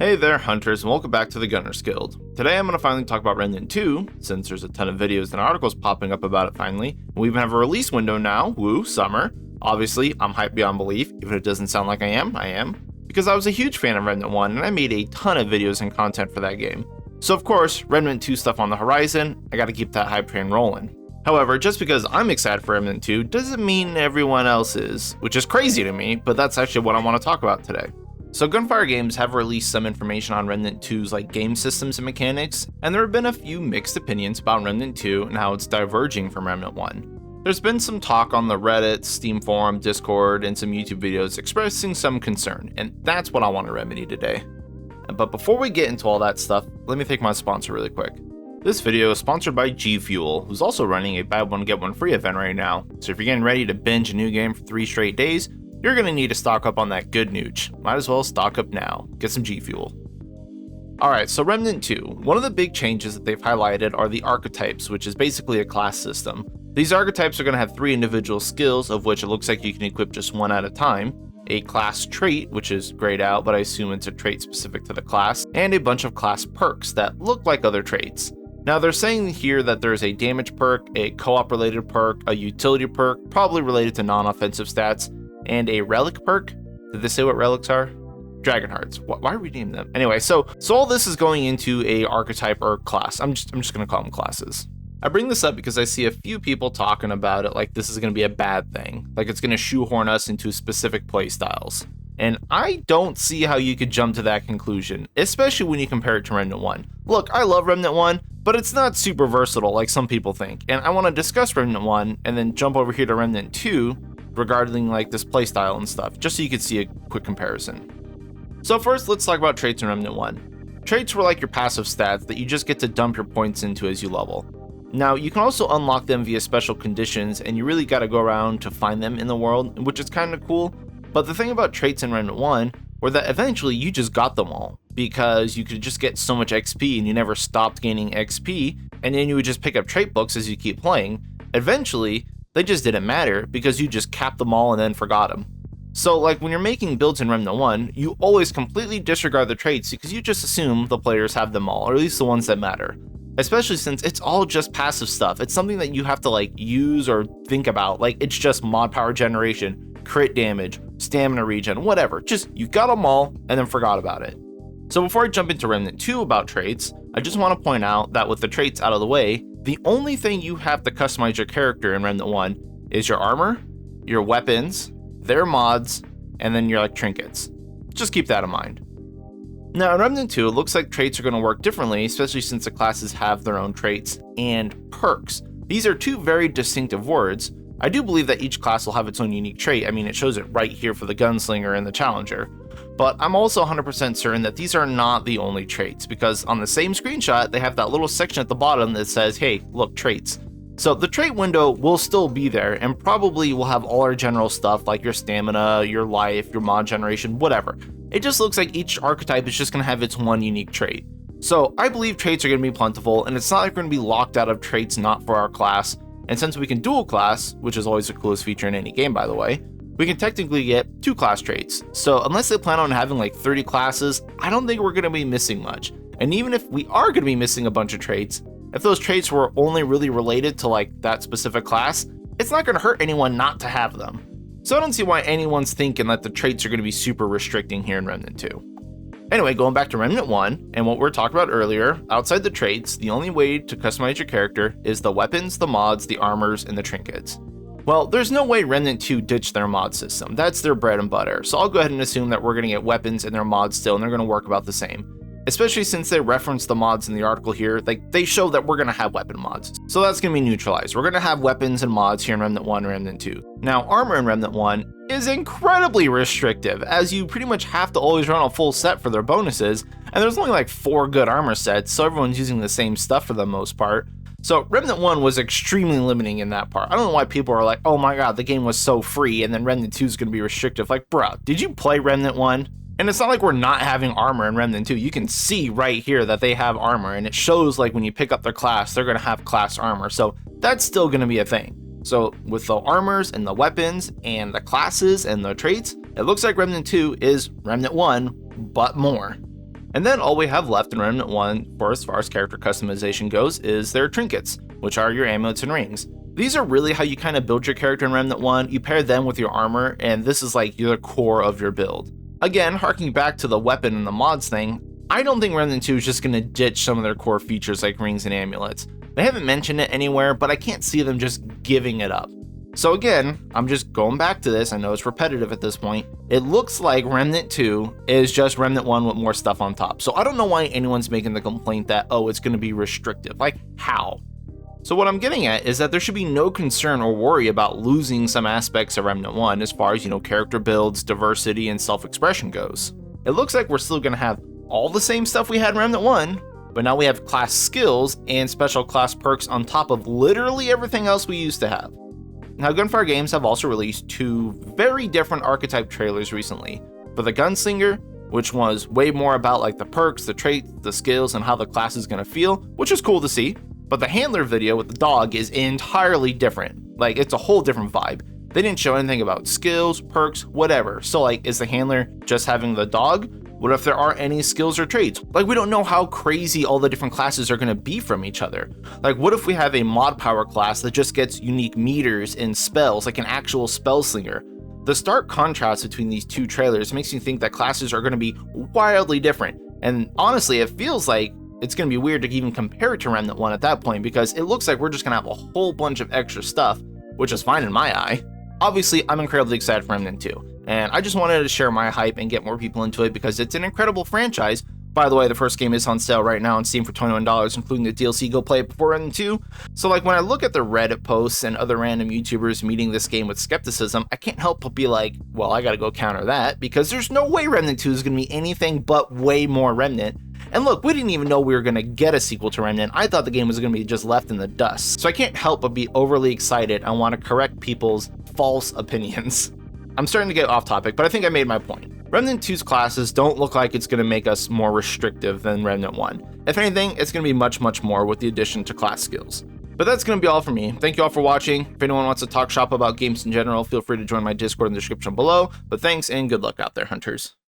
Hey there, hunters, and welcome back to the Gunners Guild. Today I'm going to finally talk about Remnant 2, since there's a ton of videos and articles popping up about it finally. We even have a release window now, woo, summer. Obviously, I'm hyped beyond belief, even if it doesn't sound like I am, because I was a huge fan of Remnant 1 and I made a ton of videos and content for that game. So of course, Remnant 2 stuff on the horizon, I gotta keep that hype train rolling. However, just because I'm excited for Remnant 2 doesn't mean everyone else is, which is crazy to me, but that's actually what I want to talk about today. So Gunfire Games have released some information on Remnant 2's game systems and mechanics, and there have been a few mixed opinions about Remnant 2 and how it's diverging from Remnant 1. There's been some talk on the Reddit, Steam forum, Discord, and some YouTube videos expressing some concern, and that's what I want to remedy today. But before we get into all that stuff, let me thank my sponsor really quick. This video is sponsored by G Fuel, who's also running a buy one get one free event right now, so if you're getting ready to binge a new game for 3 straight days, you're going to need to stock up on that good nooch. Might as well stock up now. Get some G Fuel. Alright, so Remnant 2. One of the big changes that they've highlighted are the Archetypes, which is basically a class system. These Archetypes are going to have 3 individual skills, of which it looks like you can equip just one at a time, a class trait, which is grayed out, but I assume it's a trait specific to the class, and a bunch of class perks that look like other traits. Now they're saying here that there's a damage perk, a co-op related perk, a utility perk, probably related to non-offensive stats, and a relic perk. Did they say what relics are? Dragon hearts. Why are we naming them? Anyway, so all this is going into a archetype or class. I'm just gonna call them classes. I bring this up because I see a few people talking about it like this is gonna be a bad thing, like it's gonna shoehorn us into specific play styles. And I don't see how you could jump to that conclusion, especially when you compare it to Remnant 1. Look, I love Remnant 1, but it's not super versatile like some people think. And I want to discuss Remnant 1 and then jump over here to Remnant 2 regarding this playstyle and stuff, just so you could see a quick comparison. So first, let's talk about traits in Remnant 1. Traits were like your passive stats that you just get to dump your points into as you level. Now, you can also unlock them via special conditions, and you really gotta go around to find them in the world, which is kinda cool. But the thing about traits in Remnant 1 were that eventually you just got them all, because you could just get so much XP and you never stopped gaining XP, and then you would just pick up trait books as you keep playing. Eventually, they just didn't matter because you just capped them all and then forgot them. So when you're making builds in Remnant 1, you always completely disregard the traits because you just assume the players have them all, or at least the ones that matter. Especially since it's all just passive stuff. It's something that you have to use or think about. It's just mod power generation, crit damage, stamina regen, whatever. Just you got them all and then forgot about it. So before I jump into Remnant 2 about traits, I just want to point out that with the traits out of the way, the only thing you have to customize your character in Remnant 1 is your armor, your weapons, their mods, and then your trinkets. Just keep that in mind. Now in Remnant 2, it looks like traits are going to work differently, especially since the classes have their own traits and perks. These are 2 very distinctive words. I do believe that each class will have its own unique trait. I mean, it shows it right here for the Gunslinger and the Challenger. But I'm also 100% certain that these are not the only traits, because on the same screenshot, they have that little section at the bottom that says, hey, look, traits. So the trait window will still be there, and probably will have all our general stuff like your stamina, your life, your mod generation, whatever. It just looks like each archetype is just going to have its one unique trait. So I believe traits are going to be plentiful, and it's not like we're going to be locked out of traits not for our class. And since we can dual class, which is always the coolest feature in any game by the way, we can technically get 2 class traits. So unless they plan on having 30 classes, I don't think we're going to be missing much. And even if we are going to be missing a bunch of traits, if those traits were only really related to that specific class, it's not going to hurt anyone not to have them. So I don't see why anyone's thinking that the traits are going to be super restricting here in Remnant 2. Anyway, going back to Remnant 1, and what we were talking about earlier, outside the traits, the only way to customize your character is the weapons, the mods, the armors, and the trinkets. Well, there's no way Remnant 2 ditched their mod system. That's their bread and butter. So I'll go ahead and assume that we're going to get weapons and their mods still, and they're going to work about the same. Especially since they reference the mods in the article here, they show that we're going to have weapon mods. So that's going to be neutralized. We're going to have weapons and mods here in Remnant 1 and Remnant 2. Now, armor in Remnant 1 is incredibly restrictive, as you pretty much have to always run a full set for their bonuses, and there's only 4 good armor sets, so everyone's using the same stuff for the most part. So Remnant 1 was extremely limiting in that part. I don't know why people are like, oh my god, the game was so free, and then Remnant 2 is going to be restrictive. Bruh, did you play Remnant 1? And it's not like we're not having armor in Remnant 2. You can see right here that they have armor, and it shows when you pick up their class, they're going to have class armor. So that's still going to be a thing. So with the armors and the weapons and the classes and the traits, it looks like Remnant 2 is Remnant 1, but more. And then all we have left in Remnant 1 for as far as character customization goes is their trinkets, which are your amulets and rings. These are really how you kind of build your character in Remnant 1. You pair them with your armor, and this is like the core of your build. Again, harking back to the weapon and the mods thing, I don't think Remnant 2 is just going to ditch some of their core features like rings and amulets. They haven't mentioned it anywhere, but I can't see them just giving it up. So again, I'm just going back to this. I know it's repetitive at this point. It looks like Remnant 2 is just Remnant 1 with more stuff on top. So I don't know why anyone's making the complaint that, oh, it's going to be restrictive. Like, how? So what I'm getting at is that there should be no concern or worry about losing some aspects of Remnant 1 as far as, character builds, diversity, and self-expression goes. It looks like we're still going to have all the same stuff we had in Remnant 1, but now we have class skills and special class perks on top of literally everything else we used to have. Now, Gunfire Games have also released 2 very different Archetype trailers recently. For the Gunslinger, which was way more about like the perks, the traits, the skills, and how the class is going to feel, which is cool to see. But the Handler video with the dog is entirely different. Like, it's a whole different vibe. They didn't show anything about skills, perks, whatever. So like, is the Handler just having the dog? What if there aren't any skills or traits? Like, we don't know how crazy all the different classes are going to be from each other. Like, what if we have a mod power class that just gets unique meters and spells, like an actual spell slinger? The stark contrast between these 2 trailers makes me think that classes are going to be wildly different. And honestly, it feels like it's going to be weird to even compare it to Remnant 1 at that point, because it looks like we're just going to have a whole bunch of extra stuff, which is fine in my eye. Obviously, I'm incredibly excited for Remnant 2, and I just wanted to share my hype and get more people into it because it's an incredible franchise. By the way, the first game is on sale right now on Steam for $21, including the DLC. Go play it before Remnant 2. So like, when I look at the Reddit posts and other random YouTubers meeting this game with skepticism, I can't help but be like, well, I gotta go counter that, because there's no way Remnant 2 is gonna be anything but way more Remnant. And look, we didn't even know we were going to get a sequel to Remnant. I thought the game was going to be just left in the dust. So I can't help but be overly excited and want to correct people's false opinions. I'm starting to get off topic, but I think I made my point. Remnant 2's classes don't look like it's going to make us more restrictive than Remnant 1. If anything, it's going to be much more with the addition to class skills. But that's going to be all for me. Thank you all for watching. If anyone wants to talk shop about games in general, feel free to join my Discord in the description below. But thanks and good luck out there, hunters.